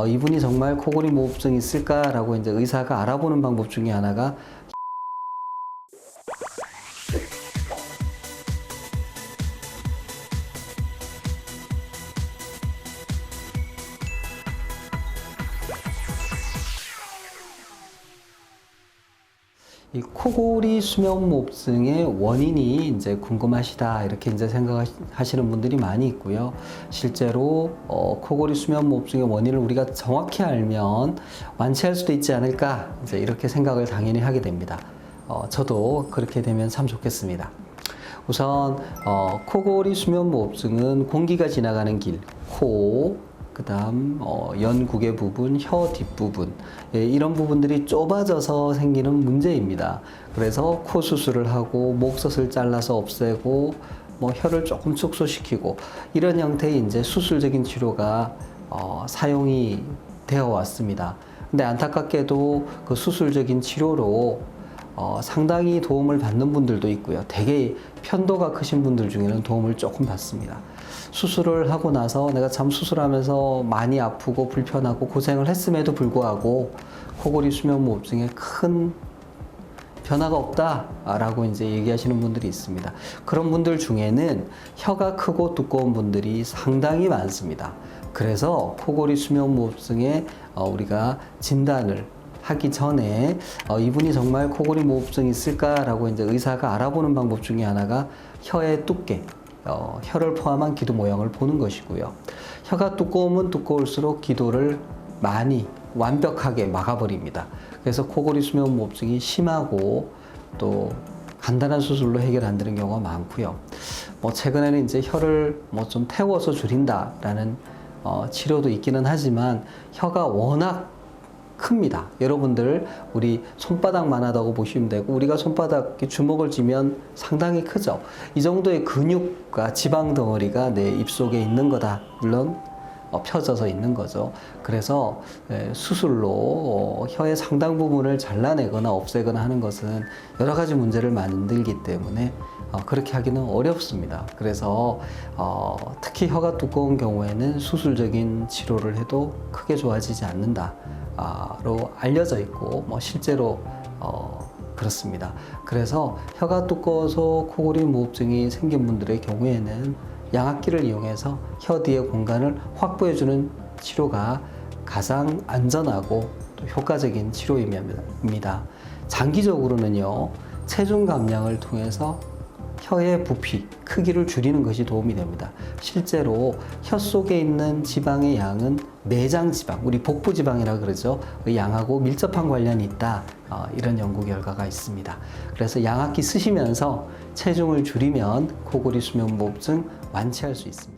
이분이 정말 코골이 무호흡증이 있을까라고 이제 의사가 알아보는 방법 중에 하나가 이 코골이 수면무호흡증의 원인이 이제 궁금하시다 이렇게 이제 생각하시는 분들이 많이 있고요. 실제로 코골이 수면무호흡증의 원인을 우리가 정확히 알면 완치할 수도 있지 않을까 이제 이렇게 생각을 당연히 하게 됩니다. 저도 그렇게 되면 참 좋겠습니다. 우선 코골이 수면무호흡증은 공기가 지나가는 길, 코, 그 다음 연구개 부분, 혀 뒷부분 이런 부분들이 좁아져서 생기는 문제입니다. 그래서 코 수술을 하고 목젖을 잘라서 없애고 혀를 조금 축소시키고 이런 형태의 이제 수술적인 치료가 사용이 되어 왔습니다. 근데 안타깝게도 그 수술적인 치료로 상당히 도움을 받는 분들도 있고요. 되게 편도가 크신 분들 중에는 도움을 조금 받습니다. 수술을 하고 나서 내가 참 수술하면서 많이 아프고 불편하고 고생을 했음에도 불구하고 코골이 수면무호흡증에 큰 변화가 없다라고 이제 얘기하시는 분들이 있습니다. 그런 분들 중에는 혀가 크고 두꺼운 분들이 상당히 많습니다. 그래서 코골이 수면무호흡증에 우리가 진단을 하기 전에 이분이 정말 코골이 무호흡증이 있을까라고 이제 의사가 알아보는 방법 중에 하나가 혀의 두께, 혀를 포함한 기도 모양을 보는 것이고요. 혀가 두꺼우면 두꺼울수록 기도를 많이 완벽하게 막아버립니다. 그래서 코골이 수면무호흡증이 심하고 또 간단한 수술로 해결 안 되는 경우가 많고요. 최근에는 이제 혀를 좀 태워서 줄인다라는 치료도 있기는 하지만 혀가 워낙 큽니다. 여러분들 우리 손바닥만 하다고 보시면 되고 우리가 손바닥 주먹을 쥐면 상당히 크죠. 이 정도의 근육과 지방 덩어리가 내 입속에 있는 거다. 물론 펴져서 있는 거죠. 그래서 수술로 혀의 상당 부분을 잘라내거나 없애거나 하는 것은 여러 가지 문제를 만들기 때문에 그렇게 하기는 어렵습니다. 그래서 특히 혀가 두꺼운 경우에는 수술적인 치료를 해도 크게 좋아지지 않는다 로 알려져 있고 실제로 그렇습니다. 그래서 혀가 두꺼워서 코골이 무호흡증이 생긴 분들의 경우에는 양압기를 이용해서 혀 뒤의 공간을 확보해주는 치료가 가장 안전하고 또 효과적인 치료입니다. 장기적으로는요, 체중 감량을 통해서 혀의 부피, 크기를 줄이는 것이 도움이 됩니다. 실제로 혀 속에 있는 지방의 양은 내장 지방, 우리 복부 지방이라 그러죠. 그 양하고 밀접한 관련이 있다. 이런 연구 결과가 있습니다. 그래서 양압기 쓰시면서 체중을 줄이면 코골이 수면무호흡증 완치할 수 있습니다.